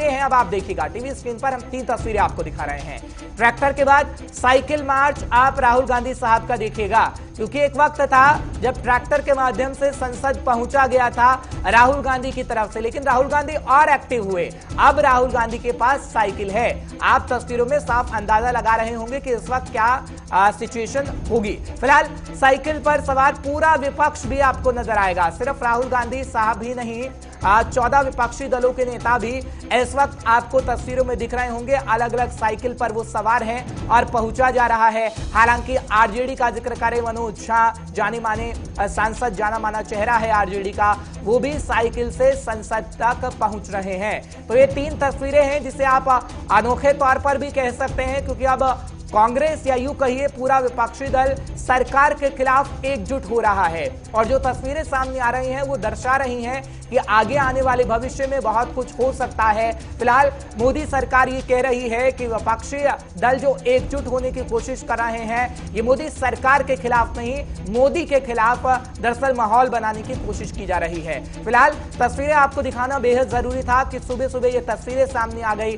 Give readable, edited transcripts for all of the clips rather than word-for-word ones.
हैं। अब आप देखिएगा टीवी स्क्रीन पर हम 3 तस्वीरें आपको दिखा रहे हैं। ट्रैक्टर के बाद साइकिल मार्च आप राहुल गांधी साहब का देखिएगा, क्योंकि एक वक्त था जब ट्रैक्टर के माध्यम से संसद पहुंचा गया था राहुल गांधी की तरफ से, लेकिन राहुल गांधी और एक्टिव हुए। अब राहुल गांधी के पास साइकिल है। आप तस्वीरों में साफ अंदाजा लगा रहे होंगे कि इस वक्त क्या सिचुएशन होगी। फिलहाल साइकिल पर सवार पूरा विपक्ष भी आपको नजर आएगा। सिर्फ राहुल गांधी साहब ही नहीं, 14 विपक्षी दलों के नेता भी इस वक्त आपको तस्वीरों में दिख रहे होंगे। अलग अलग साइकिल पर वो सवार हैं और पहुंचा जा रहा है। हालांकि आरजेडी का जिक्र करें, मनोज झा जाने माने सांसद, जाना माना चेहरा है आरजेडी का, वो भी साइकिल से संसद तक पहुंच रहे हैं। तो ये 3 तस्वीरें हैं जिसे आप अनोखे तौर पर भी कह सकते हैं, क्योंकि अब कांग्रेस या यूं कहिए पूरा विपक्षी दल सरकार के खिलाफ एकजुट हो रहा है। और जो तस्वीरें सामने आ रही हैं वो दर्शा रही हैं कि आगे आने वाले भविष्य में बहुत कुछ हो सकता है। फिलहाल मोदी सरकार ये कह रही है कि विपक्षी दल जो एकजुट होने की कोशिश कर रहे हैं, ये मोदी सरकार के खिलाफ नहीं, मोदी के खिलाफ दरअसल माहौल बनाने की कोशिश की जा रही है। फिलहाल तस्वीरें आपको दिखाना बेहद जरूरी था कि सुबह सुबह ये तस्वीरें सामने आ गई।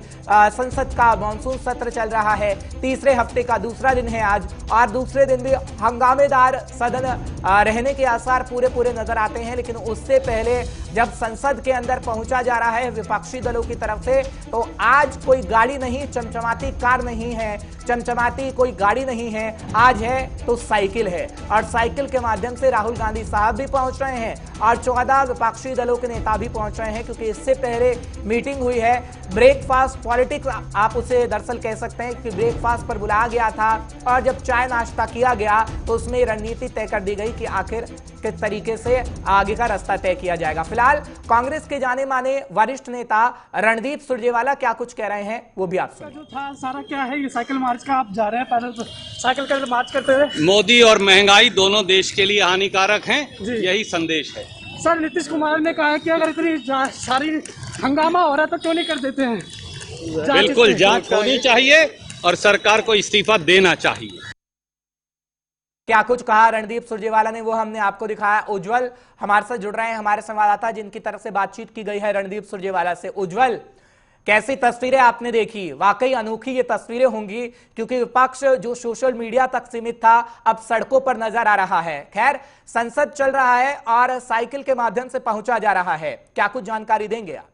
संसद का मानसून सत्र चल रहा है, तीसरे हफ्ते का दूसरा दिन है आज, और दूसरे दिन भी हंगामेदार सदन रहने के आसार पूरे नजर आते हैं। लेकिन उससे पहले जब संसद के अंदर पहुंचा जा रहा है विपक्षी दलों की तरफ से, तो आज कोई गाड़ी नहीं, चमचमाती कार नहीं है, चमचमाती कोई गाड़ी नहीं है, आज है तो साइकिल है। और साइकिल के माध्यम से राहुल गांधी साहब भी पहुंच रहे हैं और 14 विपक्षी दलों के नेता भी पहुंच रहे हैं, क्योंकि इससे पहले मीटिंग हुई है। ब्रेकफास्ट पॉलिटिक्स आप उसे दरअसल कह सकते हैं कि ब्रेकफास्ट पर बुलाया गया था, और जब चाय नाश्ता किया गया तो उसमें रणनीति तय कर दी गई कि आखिर किस तरीके से आगे का रास्ता तय किया जाएगा। फिलहाल कांग्रेस के जाने माने वरिष्ठ नेता रणदीप सुरजेवाला क्या कुछ कह रहे हैं वो भी आप सुनिए। जो था सारा क्या है, ये साइकिल मार्च का आप जा रहे हैं, पैदल साइकिल का मार्च करते हुए। मोदी और महंगाई दोनों देश के लिए हानिकारक हैं, यही संदेश है। सर, नीतीश कुमार ने कहा कि अगर इतनी सारी हंगामा हो रहा है तो क्यों नहीं कर देते हैं? बिल्कुल जांच होनी चाहिए और सरकार को इस्तीफा देना चाहिए। क्या कुछ कहा रणदीप सुरजेवाला ने वो हमने आपको दिखाया। उज्जवल हमारे साथ जुड़ रहे हैं, हमारे संवाददाता जिनकी तरफ से बातचीत की गई है रणदीप सुरजेवाला से। उज्जवल, कैसी तस्वीरें आपने देखी? वाकई अनोखी ये तस्वीरें होंगी, क्योंकि विपक्ष जो सोशल मीडिया तक सीमित था अब सड़कों पर नजर आ रहा है। खैर, संसद चल रहा है और साइकिल के माध्यम से पहुंचा जा रहा है, क्या कुछ जानकारी देंगे आप?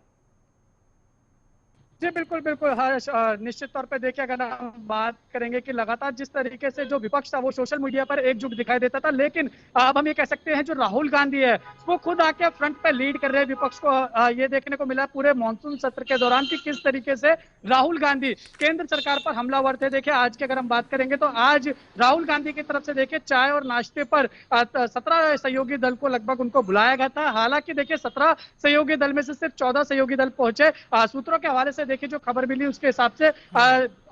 जी बिल्कुल बिल्कुल हर्ष, निश्चित तौर पे देखिए, अगर हम बात करेंगे कि लगातार जिस तरीके से जो विपक्ष था वो सोशल मीडिया पर एकजुट दिखाई देता था, लेकिन अब हम ये कह सकते हैं जो राहुल गांधी है वो खुद आके फ्रंट पे लीड कर रहे हैं विपक्ष को। ये देखने को मिला पूरे मानसून सत्र के दौरान कि किस तरीके से राहुल गांधी केंद्र सरकार पर हमलावर थे। देखिए आज की अगर हम बात करेंगे तो आज राहुल गांधी की तरफ से देखिए चाय और नाश्ते पर 17 सहयोगी दल को लगभग उनको बुलाया गया था। हालांकि देखिए 17 सहयोगी दल में से सिर्फ 14 सहयोगी दल पहुंचे। सूत्रों के हवाले से देखिए जो खबर मिली उसके हिसाब से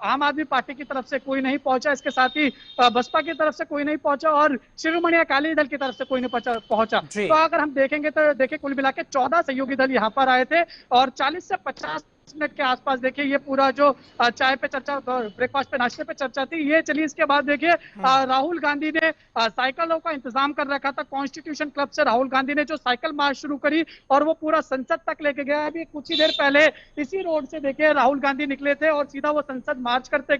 आम आदमी पार्टी की तरफ से कोई नहीं पहुंचा, इसके साथ ही बसपा की तरफ से कोई नहीं पहुंचा और शिरोमणि अकाली दल की तरफ से कोई नहीं पहुंचा। तो अगर हम देखेंगे तो देखिए कुल मिला के 14 सहयोगी दल यहाँ पर आए थे और 40 से 50 मिनट के आसपास देखिए ये पूरा जो चाय पे चर्चा, ब्रेकफास्ट पे नाश्ते पे चर्चा थी ये चली। इसके बाद देखिए राहुल गांधी ने साइकिलों का इंतजाम कर रखा था। कॉन्स्टिट्यूशन क्लब से राहुल गांधी ने जो साइकिल मार्च शुरू करी और वो पूरा संसद तक लेके गया। अभी कुछ ही देर पहले इसी रोड से देखिए राहुल गांधी निकले थे और सीधा वो संसद मार्च करते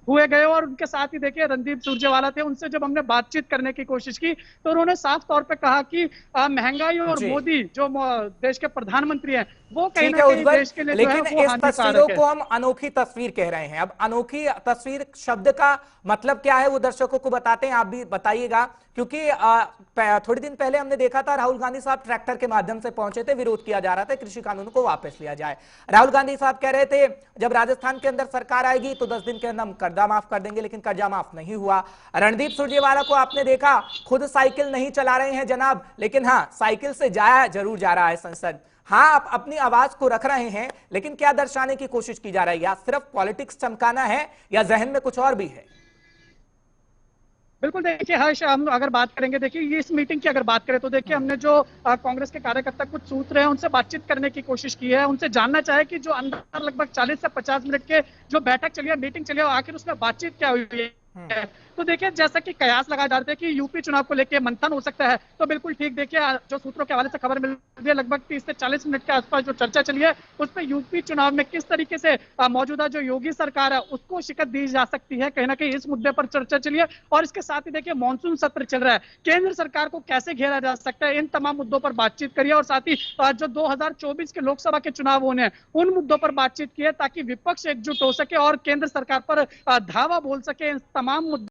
हुए गए और उनके साथ ही देखिए रणदीप सुरजेवाला थे। उनसे जब हमने बातचीत करने की कोशिश की तो उन्होंने साफ तौर पर कहा कि महंगाई और मोदी जो देश के प्रधानमंत्री हैं वो कहीं ना कहीं देश के लिए, लेकिन इस तस्वीरों को हम अनोखी तस्वीर कह रहे हैं। अब अनोखी तस्वीर शब्द का मतलब क्या है वो दर्शकों को बताते हैं, आप भी बताइएगा, क्योंकि थोड़ी दिन पहले हमने देखा था राहुल गांधी साहब ट्रैक्टर के माध्यम से पहुंचे थे, विरोध किया जा रहा था कृषि कानून को वापस लिया जाए। राहुल गांधी साहब कह रहे थे जब राजस्थान के अंदर सरकार आएगी तो 10 दिन के अंदर हम कर्जा माफ कर देंगे, लेकिन कर्जा माफ नहीं हुआ। रणदीप सुरजेवाला को आपने देखा, खुद साइकिल नहीं चला रहे हैं जनाब, लेकिन हाँ साइकिल से जाया जरूर जा रहा है संसद। हाँ, आप अपनी आवाज को रख रहे हैं, लेकिन क्या दर्शाने की कोशिश की जा रही है? या सिर्फ पॉलिटिक्स चमकाना है या जहन में कुछ और भी है? बिल्कुल देखिए हर्ष, हम अगर बात करेंगे, देखिए ये इस मीटिंग की अगर बात करें तो देखिए हमने जो कांग्रेस के कार्यकर्ता कुछ सूत्र हैं उनसे बातचीत करने की कोशिश की है। उनसे जानना चाहे कि जो अंदर लगभग 40 से 50 मिनट के जो बैठक चली है, मीटिंग चली है, आखिर उसमें बातचीत क्या हुई है। तो देखिए, जैसा कि कयास लगाए जा रहे थे कि यूपी चुनाव को लेकर मंथन हो सकता है, तो बिल्कुल ठीक। देखिए, जो सूत्रों के हवाले से खबर मिल रही है, लगभग 30 से 40 मिनट के आसपास जो चर्चा चली है, उस पर यूपी चुनाव में किस तरीके से मौजूदा जो योगी सरकार है उसको शिकस्त दी जा सकती है, कहीं ना कहीं इस मुद्दे पर चर्चा चली है। और इसके साथ ही देखिए, मानसून सत्र चल रहा है, केंद्र सरकार को कैसे घेरा जा सकता है, इन तमाम मुद्दों पर बातचीत करिए। और साथ ही जो 2024 के लोकसभा के चुनाव होने हैं, उन मुद्दों पर बातचीत की है, ताकि विपक्ष एकजुट हो सके और केंद्र सरकार पर धावा बोल सके। इन तमाम मुद्दों